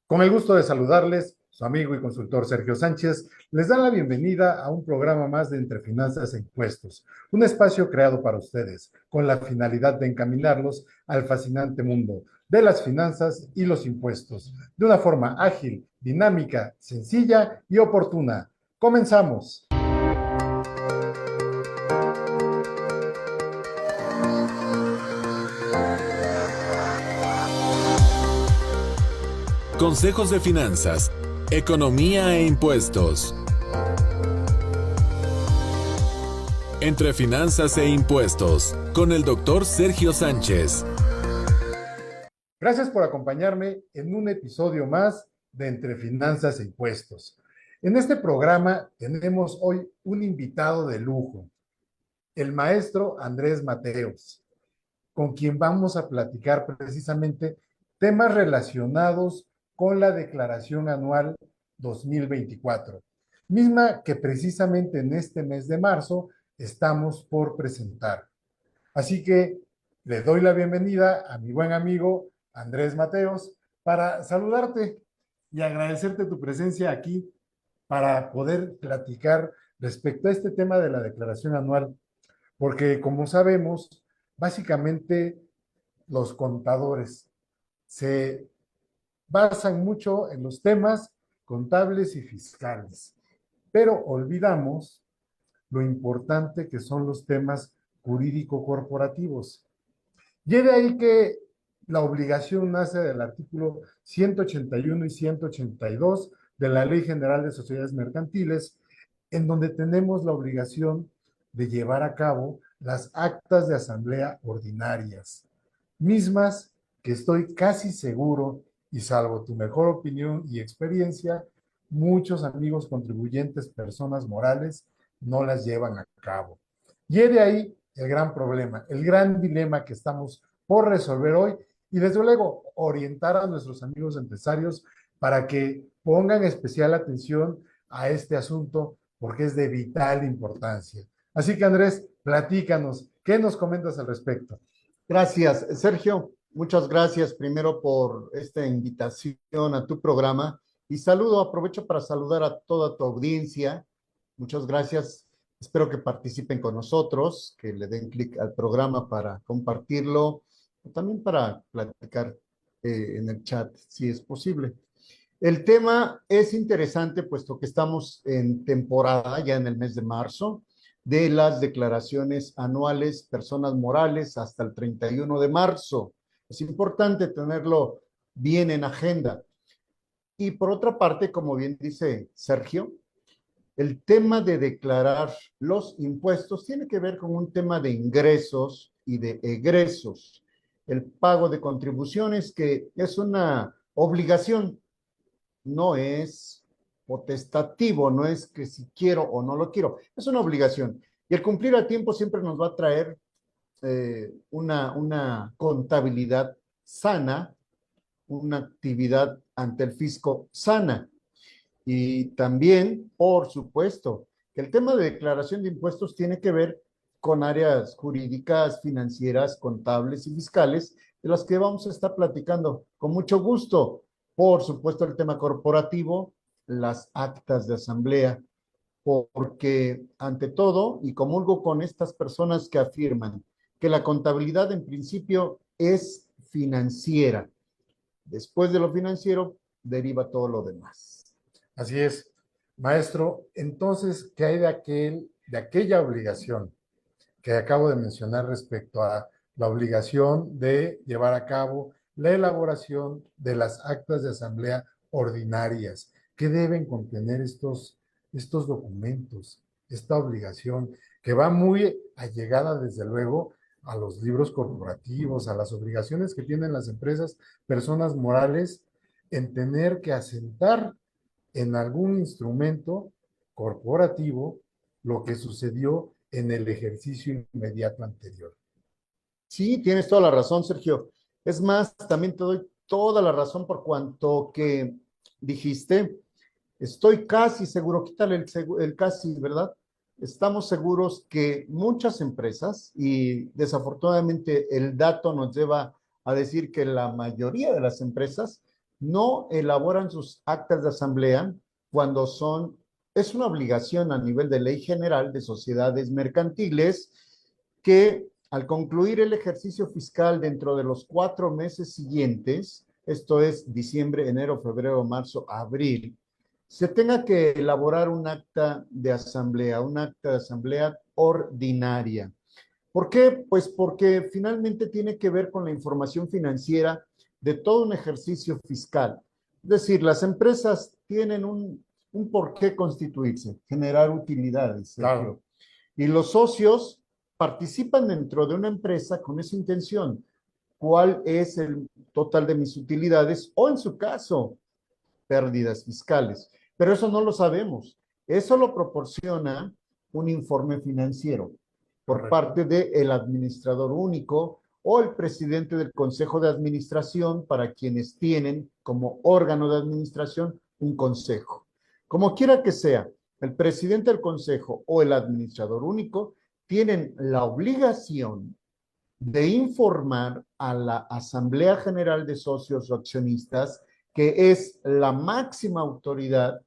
Con el gusto de saludarles, su amigo y consultor Sergio Sánchez les da la bienvenida a un programa más de Entre Finanzas e Impuestos, un espacio creado para ustedes con la finalidad de encaminarlos al fascinante mundo de las finanzas y los impuestos, de una forma ágil, dinámica, sencilla y oportuna. Comenzamos. Consejos de finanzas, economía e impuestos. Entre finanzas e impuestos, con el doctor Sergio Sánchez. Gracias por acompañarme en un episodio más de Entre Finanzas e Impuestos. En este programa tenemos hoy un invitado de lujo, el maestro Andrés Mateos, con quien vamos a platicar precisamente temas relacionados con la declaración anual 2024, misma que precisamente en este mes de marzo estamos por presentar. Así que le doy la bienvenida a mi buen amigo Andrés Mateos para saludarte y agradecerte tu presencia aquí para poder platicar respecto a este tema de la declaración anual, porque como sabemos, básicamente los contadores se basan mucho en los temas contables y fiscales, pero olvidamos lo importante que son los temas jurídico-corporativos. Y de ahí que la obligación nace del artículo 181 y 182 de la Ley General de Sociedades Mercantiles, en donde tenemos la obligación de llevar a cabo las actas de asamblea ordinarias, mismas que estoy casi seguro, y salvo tu mejor opinión y experiencia, muchos amigos contribuyentes, personas morales, no las llevan a cabo. Y de ahí el gran problema, el gran dilema que estamos por resolver hoy y desde luego orientar a nuestros amigos empresarios para que pongan especial atención a este asunto porque es de vital importancia. Así que Andrés, platícanos, ¿qué nos comentas al respecto? Gracias, Sergio. Muchas gracias primero por esta invitación a tu programa y aprovecho para saludar a toda tu audiencia. Muchas gracias. Espero que participen con nosotros, que le den clic al programa para compartirlo, también para platicar en el chat, si es posible. El tema es interesante, puesto que estamos en temporada, ya en el mes de marzo, de las declaraciones anuales, personas morales, hasta el 31 de marzo. Es importante tenerlo bien en agenda. Y por otra parte, como bien dice Sergio, el tema de declarar los impuestos tiene que ver con un tema de ingresos y de egresos. El pago de contribuciones, que es una obligación, no es potestativo, no es que si quiero o no lo quiero, es una obligación. Y el cumplir a tiempo siempre nos va a traer una contabilidad sana, una actividad ante el fisco sana. Y también, por supuesto, que el tema de declaración de impuestos tiene que ver con áreas jurídicas, financieras, contables y fiscales, de las que vamos a estar platicando con mucho gusto. Por supuesto, el tema corporativo, las actas de asamblea, porque ante todo, y comulgo con estas personas que afirman que la contabilidad en principio es financiera. Después de lo financiero, deriva todo lo demás. Así es, maestro. Entonces, ¿qué hay de aquella obligación que acabo de mencionar respecto a la obligación de llevar a cabo la elaboración de las actas de asamblea ordinarias? ¿Qué deben contener estos documentos, esta obligación que va muy allegada, desde luego, a los libros corporativos, a las obligaciones que tienen las empresas, personas morales, en tener que asentar en algún instrumento corporativo lo que sucedió en el ejercicio inmediato anterior? Sí, tienes toda la razón, Sergio. Es más, también te doy toda la razón por cuanto que dijiste. Estoy casi seguro, quítale el casi, ¿verdad? Estamos seguros que muchas empresas, y desafortunadamente el dato nos lleva a decir que la mayoría de las empresas no elaboran sus actas de asamblea cuando es una obligación a nivel de ley general de sociedades mercantiles que al concluir el ejercicio fiscal dentro de los 4 meses siguientes, esto es diciembre, enero, febrero, marzo, abril, se tenga que elaborar un acta de asamblea ordinaria. ¿Por qué? Pues porque finalmente tiene que ver con la información financiera de todo un ejercicio fiscal. Es decir, las empresas tienen un por qué constituirse, generar utilidades, Claro, Sergio. Y los socios participan dentro de una empresa con esa intención. ¿Cuál es el total de mis utilidades? O en su caso, pérdidas fiscales. Pero eso no lo sabemos. Eso lo proporciona un informe financiero por correcto. parte del administrador único o el presidente del consejo de administración para quienes tienen como órgano de administración un consejo. Como quiera que sea, el presidente del consejo o el administrador único tienen la obligación de informar a la Asamblea General de Socios o Accionistas, que es la máxima autoridad,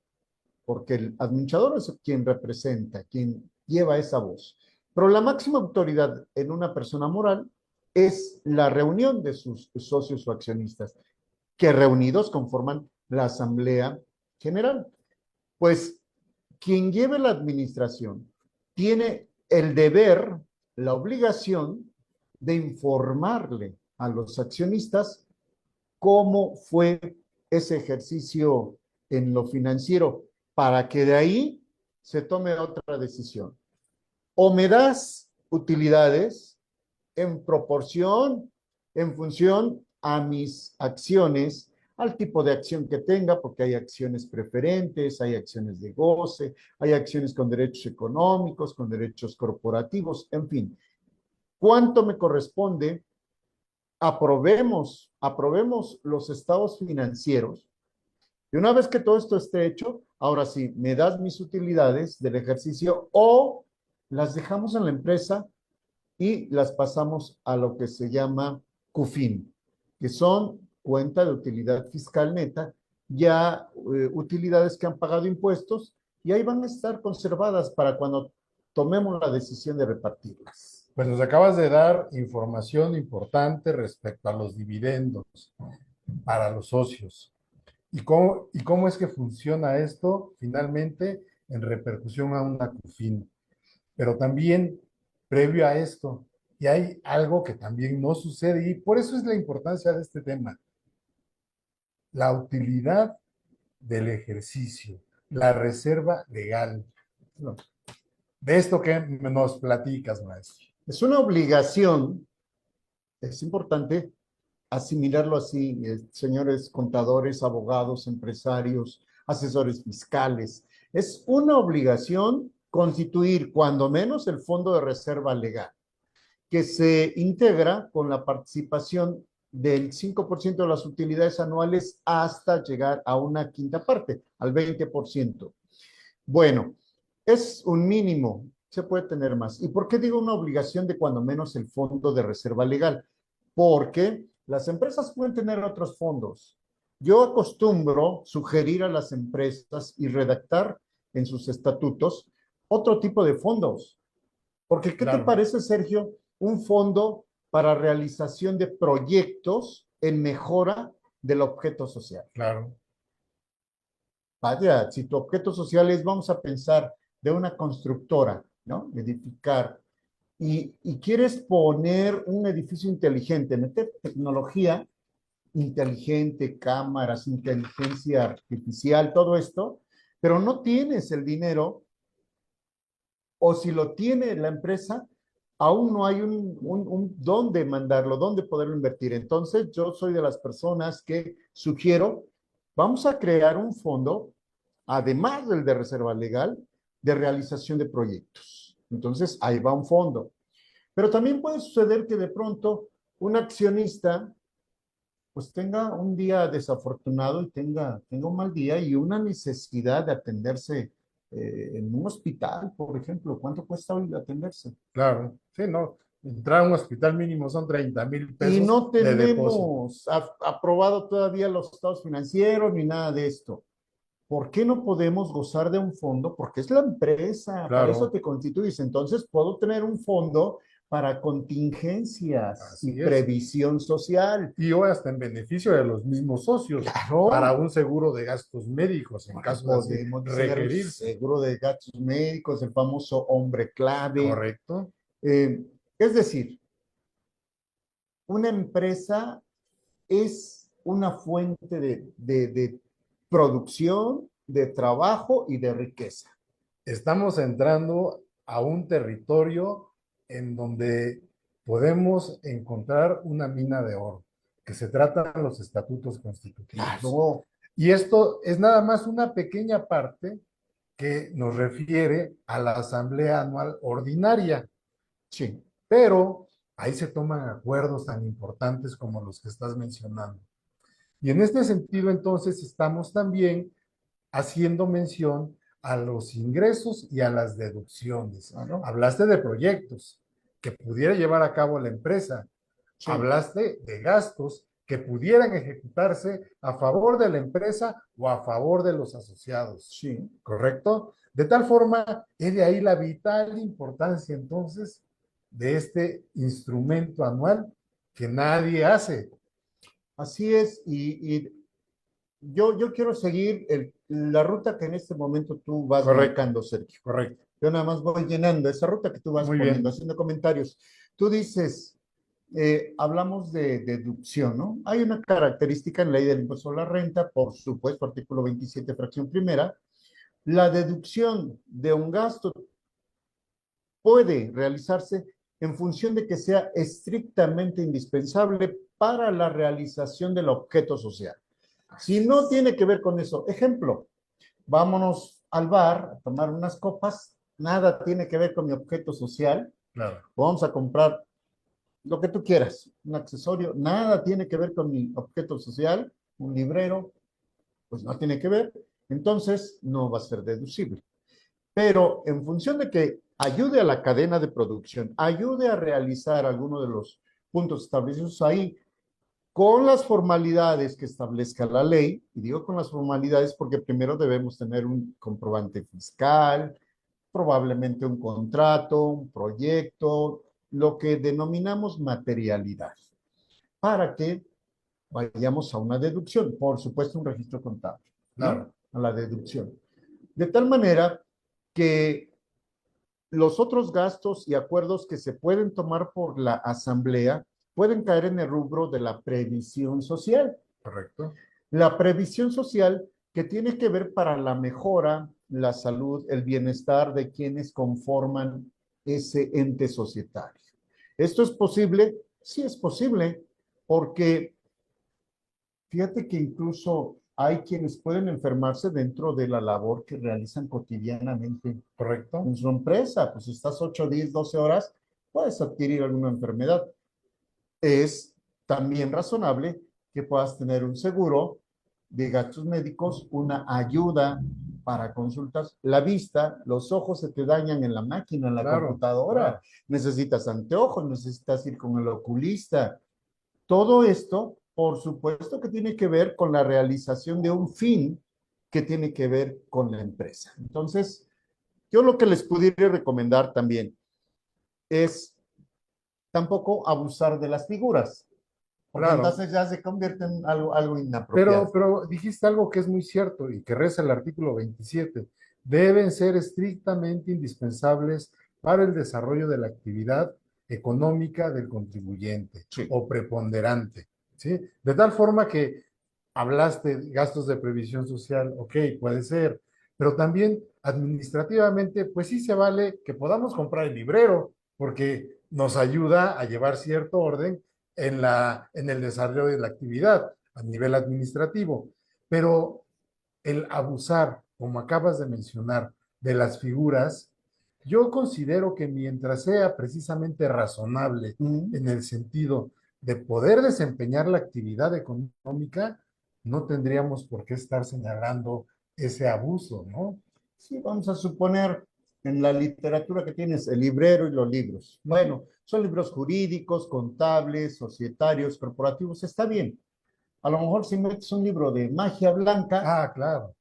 porque el administrador es quien representa, quien lleva esa voz. Pero la máxima autoridad en una persona moral es la reunión de sus socios o accionistas, que reunidos conforman la Asamblea General. Pues quien lleve la administración tiene el deber, la obligación de informarle a los accionistas cómo fue ese ejercicio en lo financiero para que de ahí se tome otra decisión. O me das utilidades en proporción, en función a mis acciones, al tipo de acción que tenga, porque hay acciones preferentes, hay acciones de goce, hay acciones con derechos económicos, con derechos corporativos, en fin. ¿Cuánto me corresponde? Aprobemos los estados financieros. Y una vez que todo esto esté hecho, ahora sí, me das mis utilidades del ejercicio o las dejamos en la empresa y las pasamos a lo que se llama CUFIN, que son cuenta de utilidad fiscal neta, ya utilidades que han pagado impuestos y ahí van a estar conservadas para cuando tomemos la decisión de repartirlas. Pues nos acabas de dar información importante respecto a los dividendos para los socios. Y cómo es que funciona esto finalmente en repercusión a una CUFIN? Pero también, previo a esto, y hay algo que también no sucede, y por eso es la importancia de este tema, la utilidad del ejercicio, la reserva legal. No, de esto que nos platicas, maestro. Es una obligación, es importante asimilarlo así, señores contadores, abogados, empresarios, asesores fiscales. Es una obligación constituir cuando menos el fondo de reserva legal, que se integra con la participación del 5% de las utilidades anuales hasta llegar a una quinta parte, al 20%. Bueno, es un mínimo, se puede tener más. ¿Y por qué digo una obligación de cuando menos el fondo de reserva legal? Porque las empresas pueden tener otros fondos. Yo acostumbro sugerir a las empresas y redactar en sus estatutos otro tipo de fondos. Porque, ¿qué te Claro, parece, Sergio? Un fondo para realización de proyectos en mejora del objeto social. claro, Vaya, si tu objeto social es, vamos a pensar, de una constructora, ¿no? Edificar. Y quieres poner un edificio inteligente, meter tecnología inteligente, cámaras, inteligencia artificial, todo esto, pero no tienes el dinero, o si lo tiene la empresa, aún no hay un dónde mandarlo, dónde poderlo invertir. Entonces, yo soy de las personas que sugiero, vamos a crear un fondo, además del de reserva legal, de realización de proyectos. Entonces, ahí va un fondo. Pero también puede suceder que de pronto un accionista pues tenga un día desafortunado y tenga un mal día y una necesidad de atenderse en un hospital, por ejemplo. ¿Cuánto cuesta hoy atenderse? claro. Sí, no. Entrar a un hospital mínimo son 30,000 Y pesos no de depósito. tenemos aprobado todavía los estados financieros ni nada de esto. ¿Por qué no podemos gozar de un fondo? Porque es la empresa, para eso Claro, te constituyes. Entonces, puedo tener un fondo para contingencias y así es. previsión social. Y o hasta en beneficio de los mismos socios para Claro, un seguro de gastos médicos en caso de así podemos tener un requerirse. seguro de gastos médicos, el famoso hombre clave. ¿Correcto? Eh, es decir, una empresa es una fuente de producción, de trabajo y de riqueza. Estamos entrando a un territorio en donde podemos encontrar una mina de oro, que se trata de los estatutos constitutivos. Claro, Y esto es nada más una pequeña parte que nos refiere a la Asamblea Anual Ordinaria, sí. pero ahí se toman acuerdos tan importantes como los que estás mencionando. Y en este sentido, entonces, estamos también haciendo mención a los ingresos y a las deducciones. Claro, Hablaste de proyectos que pudiera llevar a cabo la empresa. sí, Hablaste de gastos que pudieran ejecutarse a favor de la empresa o a favor de los asociados. sí. ¿Correcto? De tal forma, es de ahí la vital importancia entonces de este instrumento anual que nadie hace. Así es. Y yo quiero seguir la ruta que en este momento tú vas Correcto, marcando, Sergio. correcto. Yo nada más voy llenando esa ruta que tú vas Muy poniendo, bien. haciendo comentarios. Tú dices, hablamos de deducción, ¿no? Hay una característica en la ley del impuesto a la renta, por supuesto, artículo 27, fracción primera. La deducción de un gasto puede realizarse en función de que sea estrictamente indispensable para la realización del objeto social. Si no tiene que ver con eso, ejemplo, vámonos al bar a tomar unas copas, nada tiene que ver con mi objeto social, Claro, vamos a comprar lo que tú quieras, un accesorio, nada tiene que ver con mi objeto social, un librero, pues no tiene que ver, entonces no va a ser deducible. Pero en función de que ayude a la cadena de producción, ayude a realizar alguno de los puntos establecidos ahí, con las formalidades que establezca la ley, y digo con las formalidades porque primero debemos tener un comprobante fiscal, probablemente un contrato, un proyecto, lo que denominamos materialidad, para que vayamos a una deducción, por supuesto un registro contable, ¿no? claro. A la deducción. De tal manera que los otros gastos y acuerdos que se pueden tomar por la asamblea pueden caer en el rubro de la previsión social. Correcto. La previsión social que tiene que ver para la mejora, la salud, el bienestar de quienes conforman ese ente societario. ¿Esto es posible? Sí es posible, porque fíjate que incluso hay quienes pueden enfermarse dentro de la labor que realizan cotidianamente Correcto. en su empresa. Pues estás 8, 10, 12 horas, puedes adquirir alguna enfermedad. Es también razonable que puedas tener un seguro de gastos médicos, una ayuda para consultas. La vista, los ojos se te dañan en la máquina, en la Claro, computadora. claro. Necesitas anteojos, necesitas ir con el oculista. Todo esto, por supuesto que tiene que ver con la realización de un fin que tiene que ver con la empresa. Entonces, yo lo que les pudiera recomendar también es tampoco abusar de las figuras, porque Claro. entonces ya se convierte en algo Pero, inapropiado. pero dijiste algo que es muy cierto y que reza el artículo 27. Deben ser estrictamente indispensables para el desarrollo de la actividad económica del contribuyente Sí. o preponderante, ¿sí? De tal forma que hablaste de gastos de previsión social, ok, puede ser, pero también administrativamente, pues sí se vale que podamos comprar el librero, porque nos ayuda a llevar cierto orden en el desarrollo de la actividad a nivel administrativo, pero el abusar, como acabas de mencionar, de las figuras, yo considero que mientras sea precisamente razonable Mm. en el sentido de poder desempeñar la actividad económica, no tendríamos por qué estar señalando ese abuso, ¿no? Sí, vamos a suponer, en la literatura que tienes, el librero y los libros. Bueno, son libros jurídicos, contables, societarios, corporativos, está bien. A lo mejor si metes un libro de magia blanca, Ah, claro,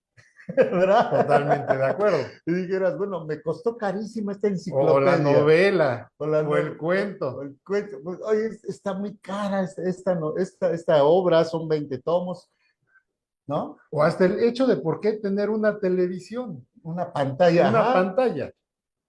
¿verdad? totalmente de acuerdo. Y dijeras, bueno, me costó carísima esta O la enciclopedia. novela, O, la o no- el o cuento. el cuento. Pues, oye, está muy cara esta obra, son 20 tomos, ¿no? O hasta el hecho de por qué tener una televisión, Una pantalla, una ajá, pantalla.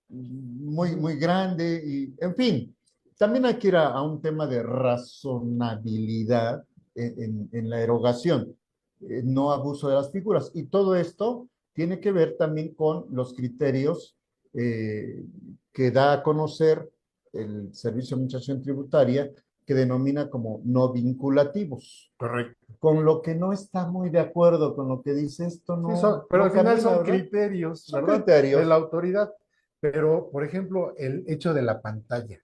muy, Ujú. muy grande y, en fin, también hay que ir a un tema de razonabilidad en la erogación, no abuso de las figuras. Y todo esto tiene que ver también con los criterios eh, que da a conocer el Servicio de Administración Tributaria, que denomina como no vinculativos, Correcto. con lo que no está muy de acuerdo, con lo que dice esto Sí, no, pero no al final camina, son ¿verdad? criterios, Son ¿verdad? De la criterios. autoridad. Pero, por ejemplo, el hecho de la pantalla.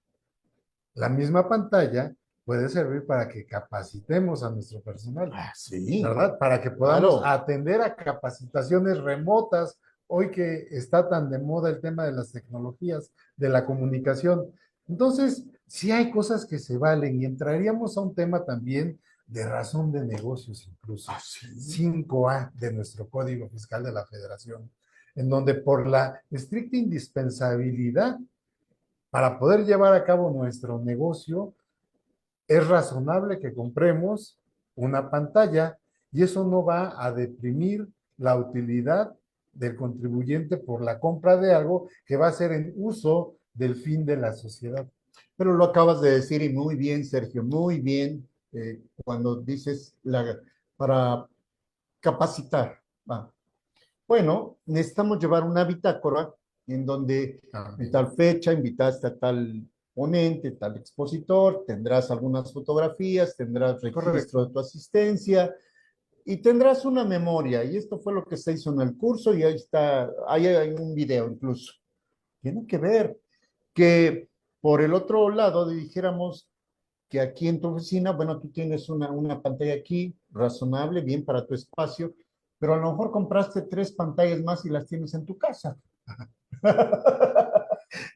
La misma pantalla puede servir para que capacitemos a nuestro personal, Ah, sí, ¿verdad? Para que podamos claro. atender a capacitaciones remotas, hoy que está tan de moda el tema de las tecnologías, de la comunicación. Entonces, sí hay cosas que se valen y entraríamos a un tema también de razón de negocios incluso, Ah, sí. 5A de nuestro Código Fiscal de la Federación, en donde por la estricta indispensabilidad para poder llevar a cabo nuestro negocio, es razonable que compremos una pantalla y eso no va a deprimir la utilidad del contribuyente por la compra de algo que va a ser en uso del fin de la sociedad. Pero lo acabas de decir y muy bien, Sergio, muy bien, cuando dices para capacitar. Va. Bueno, necesitamos llevar una bitácora en donde en También. tal fecha invitaste a tal ponente, tal expositor, tendrás algunas fotografías, tendrás registro Correcto. de tu asistencia y tendrás una memoria. Y esto fue lo que se hizo en el curso y ahí está, ahí hay un video incluso. Tiene que ver que por el otro lado dijéramos que aquí en tu oficina, bueno, tú tienes una pantalla aquí razonable, bien para tu espacio, pero a lo mejor compraste 3 pantallas más y las tienes en tu casa.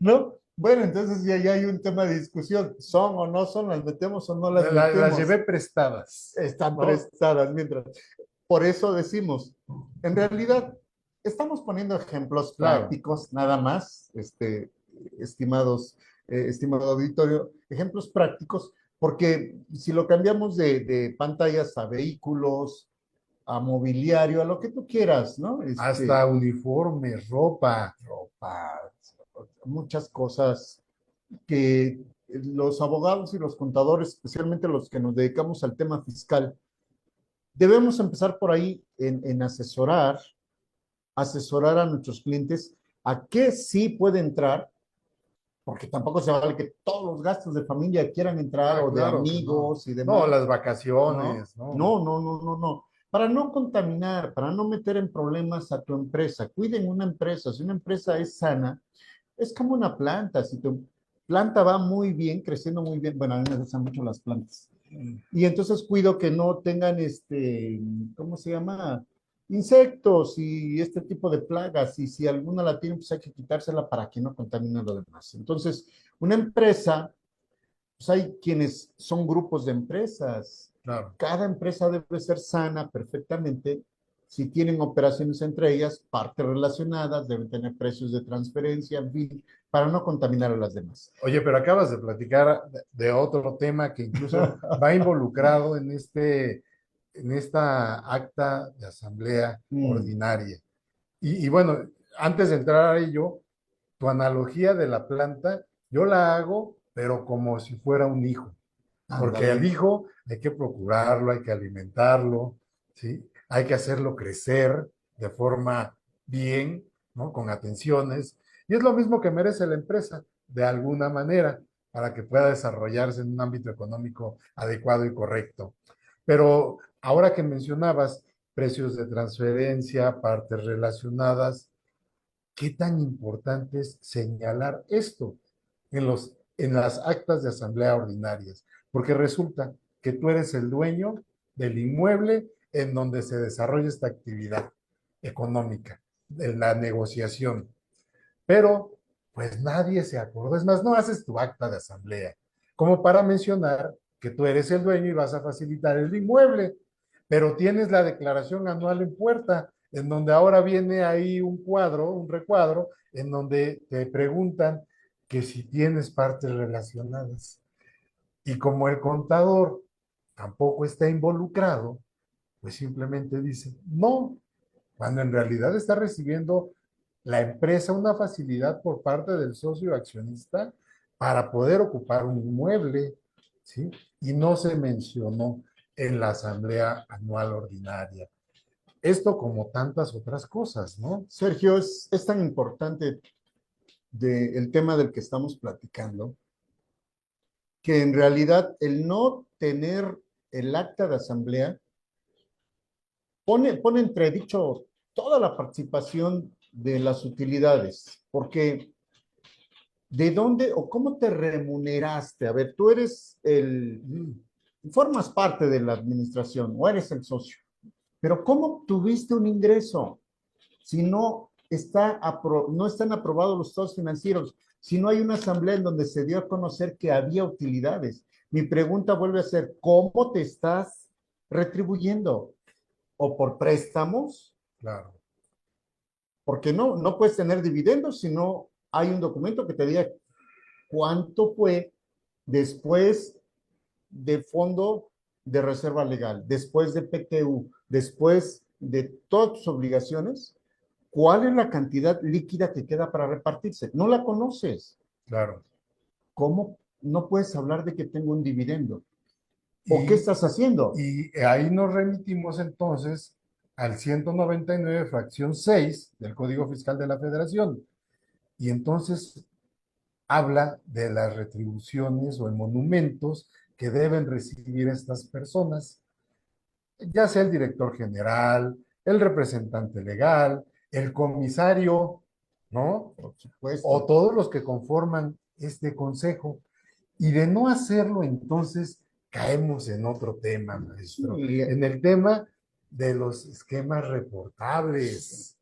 ¿No? Bueno, entonces ya hay un tema de discusión. ¿Son o no son? ¿Las metemos o no las Las metemos? llevé prestadas, Están ¿no? prestadas mientras. Por eso decimos, en realidad, estamos poniendo ejemplos Claro, prácticos, nada más, estimados, estimado auditorio, ejemplos prácticos, porque si lo cambiamos de pantallas a vehículos, a mobiliario, a lo que tú quieras, ¿no? hasta uniformes, ropa. Ropa, muchas cosas que los abogados y los contadores, especialmente los que nos dedicamos al tema fiscal, debemos empezar por ahí en asesorar a nuestros clientes a qué sí puede entrar, porque tampoco se vale que todos los gastos de familia quieran entrar Ah, o de claro que no. amigos y No, demás, las ¿no? vacaciones, no. No, no, no, no, no. Para no contaminar, para no meter en problemas a tu empresa. Cuiden una empresa. Si una empresa es sana, es como una planta. Si tu planta va muy bien, creciendo muy bien, bueno, a mí me gustan mucho las plantas. Y entonces cuido que no tengan ¿cómo se llama? Insectos y este tipo de plagas. Y si alguna la tiene, pues hay que quitársela para que no contamine lo demás. Entonces, una empresa, pues hay quienes son grupos de empresas. Claro. Cada empresa debe ser sana perfectamente. Si tienen operaciones entre ellas, partes relacionadas, deben tener precios de transferencia, en fin, para no contaminar a las demás. Oye, pero acabas de platicar de otro tema que incluso va involucrado en esta acta de asamblea Mm, ordinaria. Y bueno, antes de entrar a ello, tu analogía de la planta, yo la hago, pero como si fuera un hijo, porque al ándale. hijo hay que procurarlo, hay que alimentarlo, ¿sí? Hay que hacerlo crecer de forma bien, ¿no? Con atenciones. Y es lo mismo que merece la empresa, de alguna manera, para que pueda desarrollarse en un ámbito económico adecuado y correcto. Pero ahora que mencionabas precios de transferencia, partes relacionadas, ¿qué tan importante es señalar esto en las actas de asamblea ordinarias? Porque resulta que tú eres el dueño del inmueble en donde se desarrolla esta actividad económica, en la negociación. pero pues nadie se acordó. Es más, no haces tu acta de asamblea, como para mencionar que tú eres el dueño y vas a facilitar el inmueble, pero tienes la declaración anual en puerta, en donde ahora viene ahí un cuadro, un recuadro, en donde te preguntan que si tienes partes relacionadas. Y como el contador tampoco está involucrado, pues simplemente dice, no, cuando en realidad está recibiendo la empresa una facilidad por parte del socio accionista para poder ocupar un inmueble, ¿sí? Y no se mencionó en la asamblea anual ordinaria. Esto como tantas otras cosas, ¿no? Sergio, es tan importante el tema del que estamos platicando, que en realidad el no tener el acta de asamblea pone entredicho toda la participación de las utilidades, porque ¿de dónde o cómo te remuneraste? A ver, tú eres formas parte de la administración o eres el socio, pero ¿cómo obtuviste un ingreso si no están aprobados los estados financieros, si no hay una asamblea en donde se dio a conocer que había utilidades? Mi pregunta vuelve a ser, ¿cómo te estás retribuyendo? ¿O por préstamos? Claro. Porque no puedes tener dividendos si no hay un documento que te diga cuánto fue después de fondo de reserva legal, después de PTU, después de todas tus obligaciones. ¿Cuál es la cantidad líquida que queda para repartirse? No la conoces. Claro. ¿Cómo no puedes hablar de que tengo un dividendo? ¿O qué Y, estás haciendo? y ahí nos remitimos entonces al 199, fracción 6 del Código Fiscal de la Federación. Y entonces habla de las retribuciones o monumentos que deben recibir estas personas, ya sea el director general, el representante legal, el comisario, ¿no? Por O supuesto. todos los que conforman este consejo. Y de no hacerlo, entonces caemos en otro tema, maestro, Sí, en el tema de los esquemas reportables.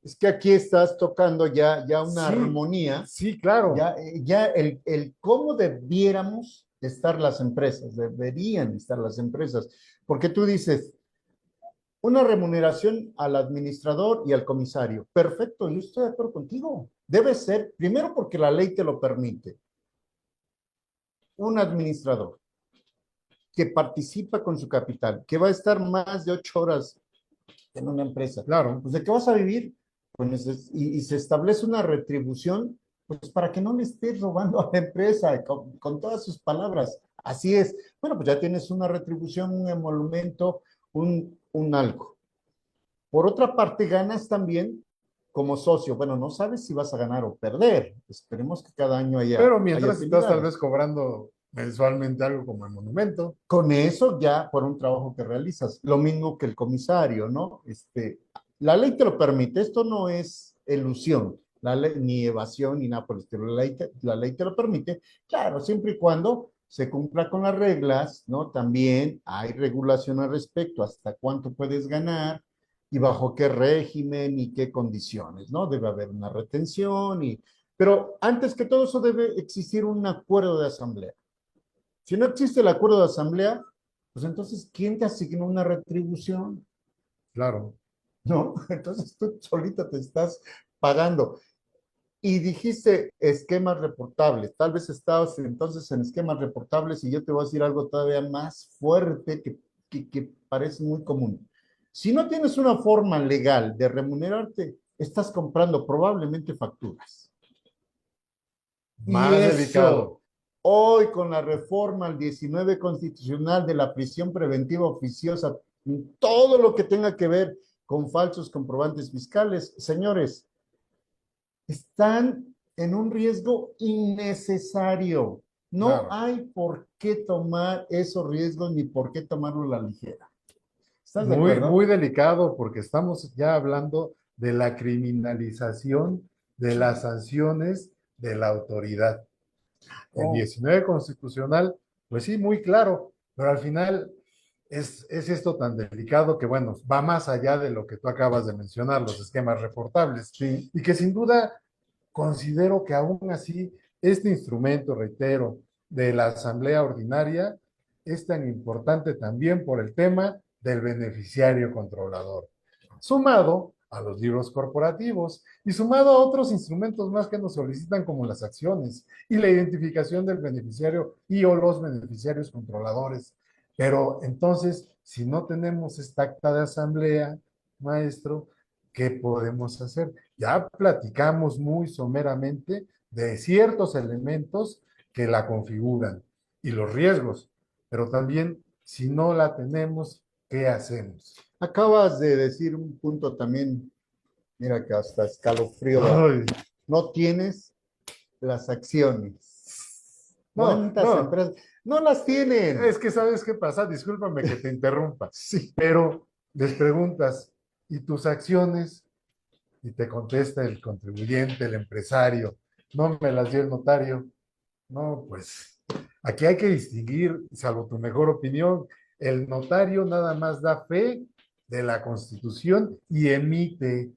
es que aquí estás tocando ya una Sí, armonía, sí, claro, ya el cómo debiéramos estar las empresas, deberían estar las empresas, porque tú dices, una remuneración al administrador y al comisario. Perfecto, yo estoy de acuerdo contigo. Debe ser, primero porque la ley te lo permite, un administrador que participa con su capital, que va a estar más de 8 horas en una empresa. claro, Pues ¿de qué vas a vivir? Pues, y se establece una retribución, pues para que no le estés robando a la empresa con todas sus palabras. Así es. Bueno, pues ya tienes una retribución, un emolumento, un algo. Por otra parte, ganas también como socio. Bueno, no sabes si vas a ganar o perder. Esperemos que cada año pero haya mientras estás tal vez utilidades. cobrando mensualmente algo como el monumento, Con eso ya por un trabajo que realizas. Lo mismo que el comisario, ¿no? La ley te lo permite. Esto no es elusión, ni evasión, ni nada por el estilo. La ley te lo permite. Claro, siempre y cuando se cumpla con las reglas, ¿no? También hay regulación al respecto, hasta cuánto puedes ganar y bajo qué régimen y qué condiciones, ¿no? Debe haber una retención pero antes que todo eso debe existir un acuerdo de asamblea. Si no existe el acuerdo de asamblea, pues entonces, ¿quién te asignó una retribución? claro. ¿No? Entonces tú solita te estás pagando. Y dijiste esquemas reportables. Tal vez estabas entonces en esquemas reportables y yo te voy a decir algo todavía más fuerte que parece muy común. Si no tienes una forma legal de remunerarte, estás comprando probablemente facturas. Y Más delicado. eso, hoy con la reforma al 19 constitucional de la prisión preventiva oficiosa, todo lo que tenga que ver con falsos comprobantes fiscales, señores, están en un riesgo innecesario. No Claro. hay por qué tomar esos riesgos ni por qué tomarlo a la ligera. ¿Estás de Muy, muy acuerdo? delicado porque estamos ya hablando de la criminalización de las Sí. sanciones de la autoridad. El Oh, 19 constitucional, pues sí, muy claro, pero al final es esto tan delicado que, bueno, va más allá de lo que tú acabas de mencionar, los esquemas reportables, sí. y que sin duda considero que aún así este instrumento, reitero, de la Asamblea Ordinaria es tan importante también por el tema del beneficiario controlador, sumado a los libros corporativos y sumado a otros instrumentos más que nos solicitan como las acciones y la identificación del beneficiario y o los beneficiarios controladores. Pero entonces, si no tenemos esta acta de asamblea, maestro, ¿qué podemos hacer? Ya platicamos muy someramente de ciertos elementos que la configuran y los riesgos, pero también si no la tenemos, ¿qué hacemos? Acabas de decir un punto también, mira que hasta escalofrío da. Ay, No tienes las acciones. no, ¿Cuántas no, empresas no las tienen? es que ¿sabes qué pasa? Discúlpame que te interrumpa, Sí. pero les preguntas, ¿y tus acciones? Y te contesta el contribuyente, el empresario, no me las dio el notario. No, pues aquí hay que distinguir, salvo tu mejor opinión, el notario nada más da fe de la Constitución y emite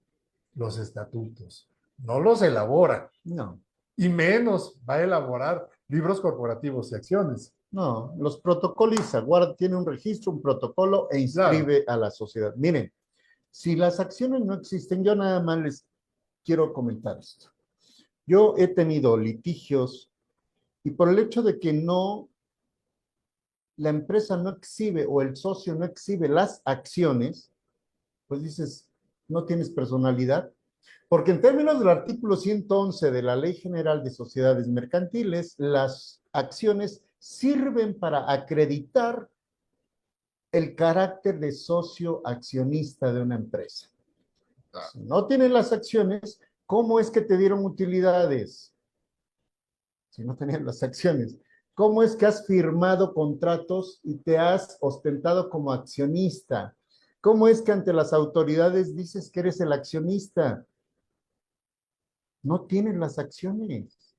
los estatutos, no los elabora, No, y menos va a elaborar libros corporativos y acciones. no, los protocoliza, guarda, tiene un registro, un protocolo e Claro, inscribe a la sociedad. Miren, si las acciones no existen, yo nada más les quiero comentar esto. Yo he tenido litigios y por el hecho de que no, la empresa no exhibe o el socio no exhibe las acciones, pues dices, no tienes personalidad. Porque en términos del artículo 111 de la Ley General de Sociedades Mercantiles, las acciones sirven para acreditar el carácter de socio accionista de una empresa. Si no tienen las acciones, ¿cómo es que te dieron utilidades? Si no tenían las acciones. ¿Cómo es que has firmado contratos y te has ostentado como accionista? ¿Cómo es que ante las autoridades dices que eres el accionista? No tienen las acciones.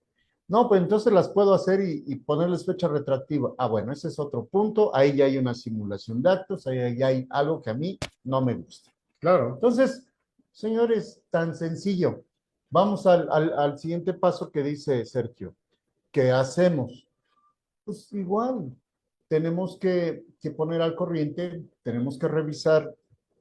No, pues entonces las puedo hacer y ponerles fecha retroactiva. Ah, bueno, ese es otro punto. Ahí ya hay una simulación de actos, ahí ya hay algo que a mí no me gusta. claro, Entonces, señores, tan sencillo. Vamos al siguiente paso que dice Sergio. ¿Qué hacemos? Pues igual, tenemos que poner al corriente, tenemos que revisar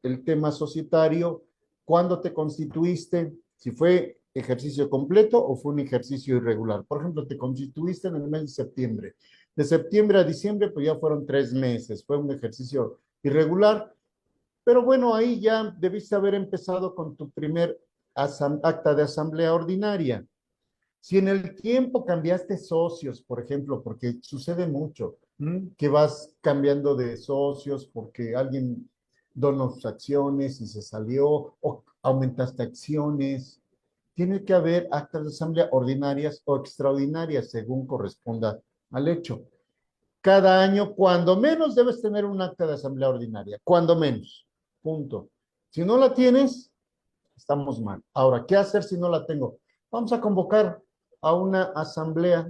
el tema societario, cuándo te constituiste, si fue ejercicio completo o fue un ejercicio irregular. Por ejemplo, te constituiste en el mes de septiembre. De septiembre a diciembre, pues ya fueron 3 meses, fue un ejercicio irregular, pero bueno, ahí ya debiste haber empezado con tu primer acta de asamblea ordinaria. Si en el tiempo cambiaste socios, por ejemplo, porque sucede mucho, que vas cambiando de socios porque alguien donó sus acciones y se salió, o aumentaste acciones, tiene que haber actas de asamblea ordinarias o extraordinarias según corresponda al hecho. Cada año, cuando menos, debes tener un acta de asamblea ordinaria, cuando menos, punto. Si no la tienes, estamos mal. Ahora, ¿qué hacer si no la tengo? Vamos a convocar a una asamblea,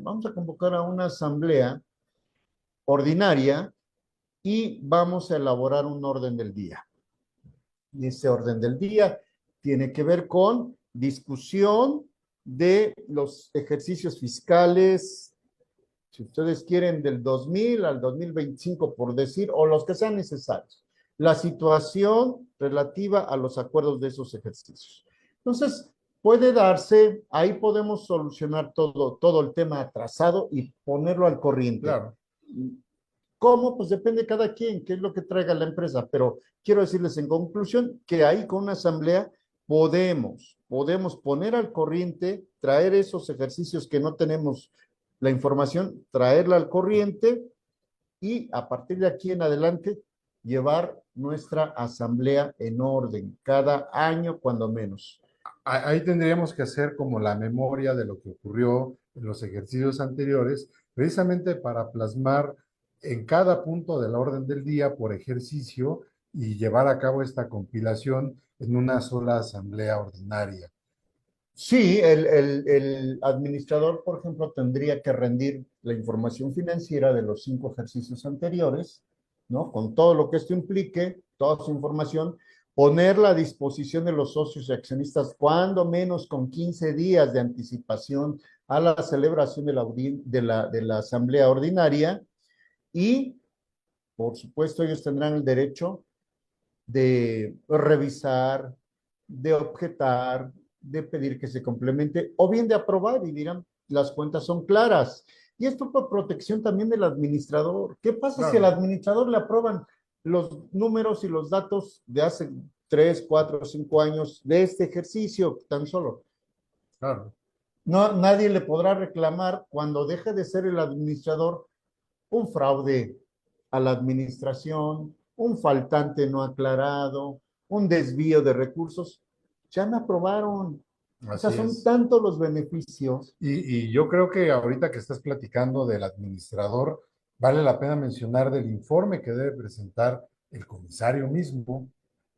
ordinaria y vamos a elaborar un orden del día. Y ese orden del día tiene que ver con discusión de los ejercicios fiscales, si ustedes quieren, del 2000 al 2025, por decir, o los que sean necesarios. La situación relativa a los acuerdos de esos ejercicios. Entonces, puede darse, ahí podemos solucionar todo el tema atrasado y ponerlo al corriente. claro. ¿Cómo? Pues depende de cada quien, qué es lo que traiga la empresa, pero quiero decirles en conclusión que ahí con una asamblea podemos poner al corriente, traer esos ejercicios que no tenemos la información, traerla al corriente y a partir de aquí en adelante llevar nuestra asamblea en orden, cada año cuando menos. Ahí tendríamos que hacer como la memoria de lo que ocurrió en los ejercicios anteriores, precisamente para plasmar en cada punto de la orden del día por ejercicio y llevar a cabo esta compilación en una sola asamblea ordinaria. Sí, el administrador, por ejemplo, tendría que rendir la información financiera de los 5 ejercicios anteriores, ¿no? Con todo lo que esto implique, toda su información, ponerla a disposición de los socios y accionistas cuando menos con 15 días de anticipación a la celebración de la asamblea ordinaria y, por supuesto, ellos tendrán el derecho de revisar, de objetar, de pedir que se complemente o bien de aprobar y dirán, las cuentas son claras. Y esto por protección también del administrador. ¿Qué pasa si al Claro, administrador le aprueban los números y los datos de hace 3, 4, 5 años de este ejercicio tan solo? claro. No, nadie le podrá reclamar cuando deje de ser el administrador un fraude a la administración, un faltante no aclarado, un desvío de recursos. Ya me aprobaron. O sea, Así son es. tantos los beneficios. Y yo creo que ahorita que estás platicando del administrador, vale la pena mencionar del informe que debe presentar el comisario mismo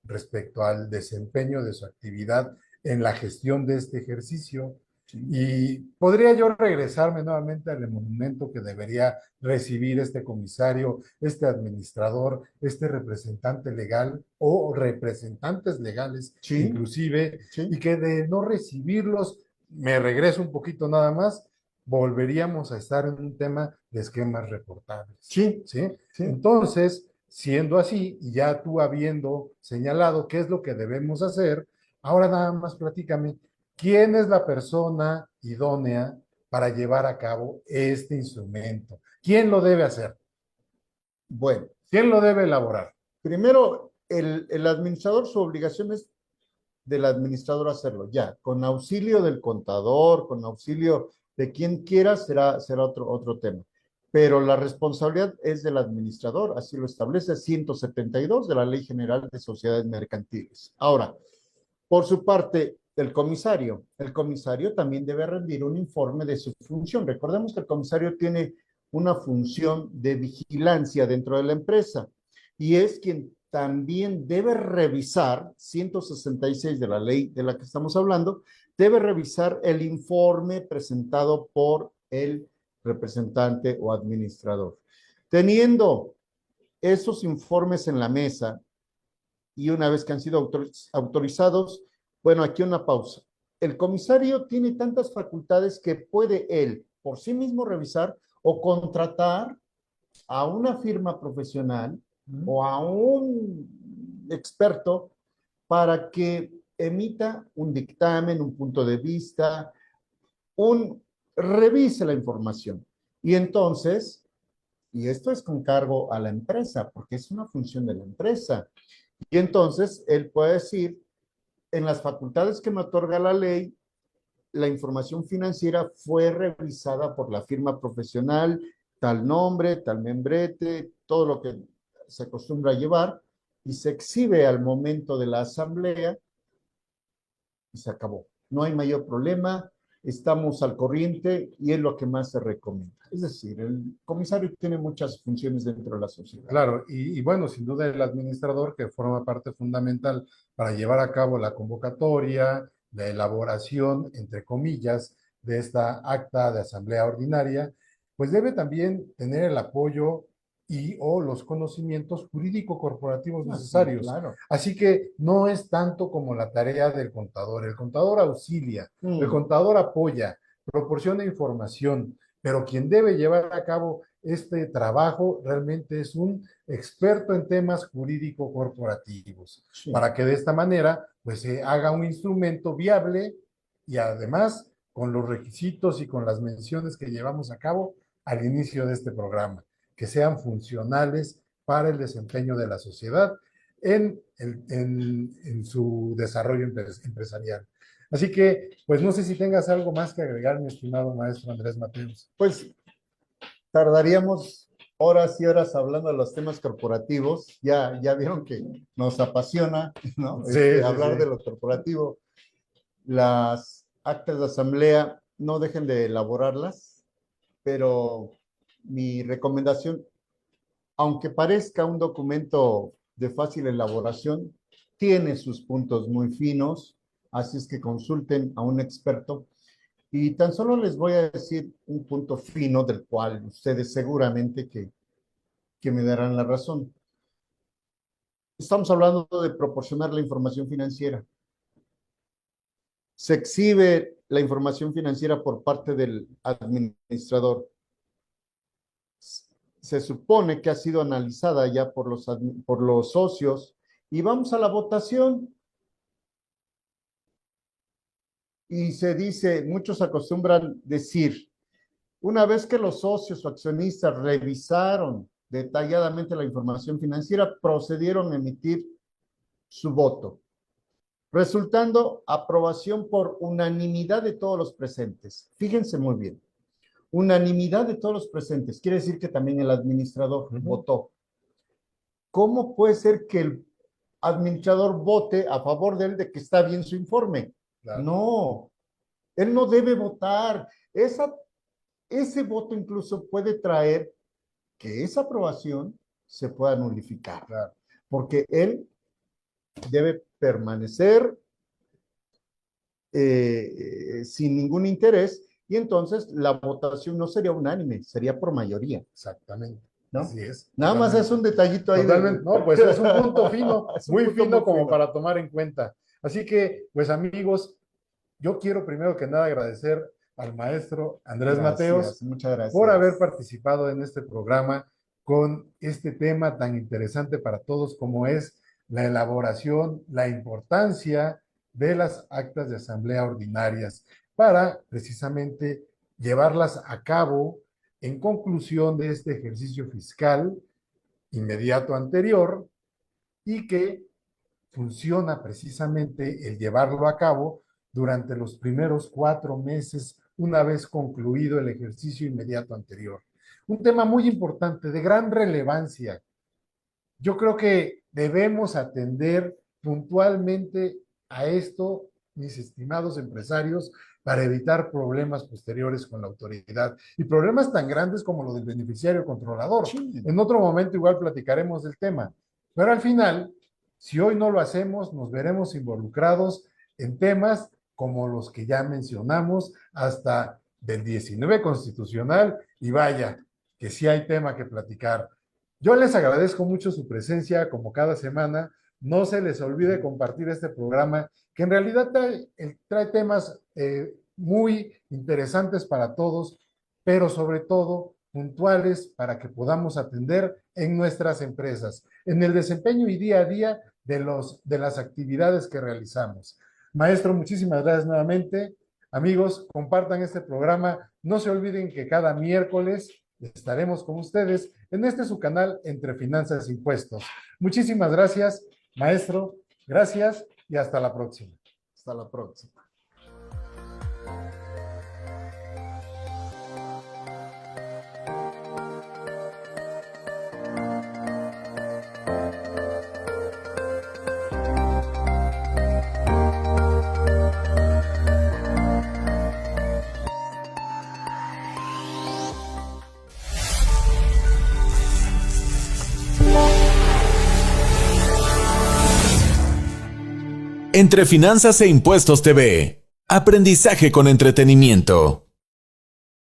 respecto al desempeño de su actividad en la gestión de este ejercicio. Y podría yo regresarme nuevamente al monumento que debería recibir este comisario, este administrador, este representante legal o representantes legales Sí, inclusive, sí, y que de no recibirlos, me regreso un poquito nada más, volveríamos a estar en un tema de esquemas reportables, sí, ¿sí? sí. Entonces, siendo así, y ya tú habiendo señalado qué es lo que debemos hacer, ahora nada más platícame, ¿quién es la persona idónea para llevar a cabo este instrumento? ¿Quién lo debe hacer? Bueno, ¿Quién lo debe elaborar? primero, el administrador, su obligación es del administrador hacerlo, ya, con auxilio del contador, con auxilio de quien quiera, será otro tema. Pero la responsabilidad es del administrador, así lo establece 172 de la Ley General de Sociedades Mercantiles. Ahora, por su parte, el comisario también debe rendir un informe de su función. Recordemos que el comisario tiene una función de vigilancia dentro de la empresa y es quien también debe revisar, 166 de la ley de la que estamos hablando, debe revisar el informe presentado por el representante o administrador. Teniendo esos informes en la mesa, y una vez que han sido autorizados, bueno, aquí una pausa. El comisario tiene tantas facultades que puede él por sí mismo revisar o contratar a una firma profesional o a un experto para que emita un dictamen, un punto de vista, revise la información. Y entonces, y esto es con cargo a la empresa, porque es una función de la empresa. Y entonces él puede decir, en las facultades que me otorga la ley, la información financiera fue revisada por la firma profesional, tal nombre, tal membrete, todo lo que se acostumbra a llevar, y se exhibe al momento de la asamblea y se acabó. No hay mayor problema, estamos al corriente y es lo que más se recomienda. Es decir, el comisario tiene muchas funciones dentro de la sociedad. Claro, y bueno, sin duda el administrador que forma parte fundamental para llevar a cabo la convocatoria, la elaboración, entre comillas, de esta acta de asamblea ordinaria, pues debe también tener el apoyo y o los conocimientos jurídico-corporativos Así, necesarios. claro. Así que no es tanto como la tarea del contador. El contador auxilia, el Mm, contador apoya, proporciona información, pero quien debe llevar a cabo este trabajo realmente es un experto en temas jurídico-corporativos, sí. para que de esta manera pues se haga un instrumento viable y además con los requisitos y con las menciones que llevamos a cabo al inicio de este programa, que sean funcionales para el desempeño de la sociedad en su desarrollo empresarial. Así que, pues no sé si tengas algo más que agregar, mi estimado maestro Andrés Mateos. Pues tardaríamos horas y horas hablando de los temas corporativos. Ya vieron que nos apasiona, ¿no? Sí, sí, Hablar de sí. lo corporativo. Las actas de asamblea no dejen de elaborarlas, pero mi recomendación, aunque parezca un documento de fácil elaboración, tiene sus puntos muy finos, así es que consulten a un experto. Y tan solo les voy a decir un punto fino del cual ustedes seguramente que me darán la razón. estamos hablando de proporcionar la información financiera. Se exhibe la información financiera por parte del administrador. Se supone que ha sido analizada ya por los socios y vamos a la votación. Y se dice, muchos acostumbran decir, una vez que los socios o accionistas revisaron detalladamente la información financiera, procedieron a emitir su voto, resultando aprobación por unanimidad de todos los presentes. Fíjense muy bien, unanimidad de todos los presentes, quiere decir que también el administrador votó. ¿Cómo puede ser que el administrador vote a favor de él de que está bien su informe? Claro. No, él no debe votar. Ese voto incluso puede traer que esa aprobación se pueda nulificar, claro, porque él debe permanecer sin ningún interés y entonces la votación no sería unánime, sería por mayoría. Exactamente. ¿No? Así es. Nada más es un detallito ahí. Totalmente. No, pues es un punto fino, muy fino como para tomar en cuenta. Así que, pues amigos, yo quiero primero que nada agradecer al maestro Andrés Mateos muchas gracias por haber participado en este programa con este tema tan interesante para todos como es la elaboración, la importancia de las actas de asamblea ordinarias para precisamente llevarlas a cabo en conclusión de este ejercicio fiscal inmediato anterior y que funciona precisamente el llevarlo a cabo durante los primeros 4 meses una vez concluido el ejercicio inmediato anterior. Un tema muy importante, de gran relevancia. Yo creo que debemos atender puntualmente a esto, mis estimados empresarios, para evitar problemas posteriores con la autoridad y problemas tan grandes como lo del beneficiario controlador. Sí. En otro momento igual platicaremos del tema, pero al final, si hoy no lo hacemos, nos veremos involucrados en temas como los que ya mencionamos, hasta del 19 constitucional, y vaya, que sí hay tema que platicar. Yo les agradezco mucho su presencia, como cada semana. No se les olvide compartir este programa, que en realidad trae temas muy interesantes para todos, pero sobre todo puntuales para que podamos atender en nuestras empresas, en el desempeño y día a día de las actividades que realizamos. Maestro, muchísimas gracias nuevamente. Amigos, compartan este programa. No se olviden que cada miércoles estaremos con ustedes en su canal Entre Finanzas e Impuestos. Muchísimas gracias, maestro. Gracias y hasta la próxima. Hasta la próxima. Entre Finanzas e Impuestos TV. Aprendizaje con entretenimiento.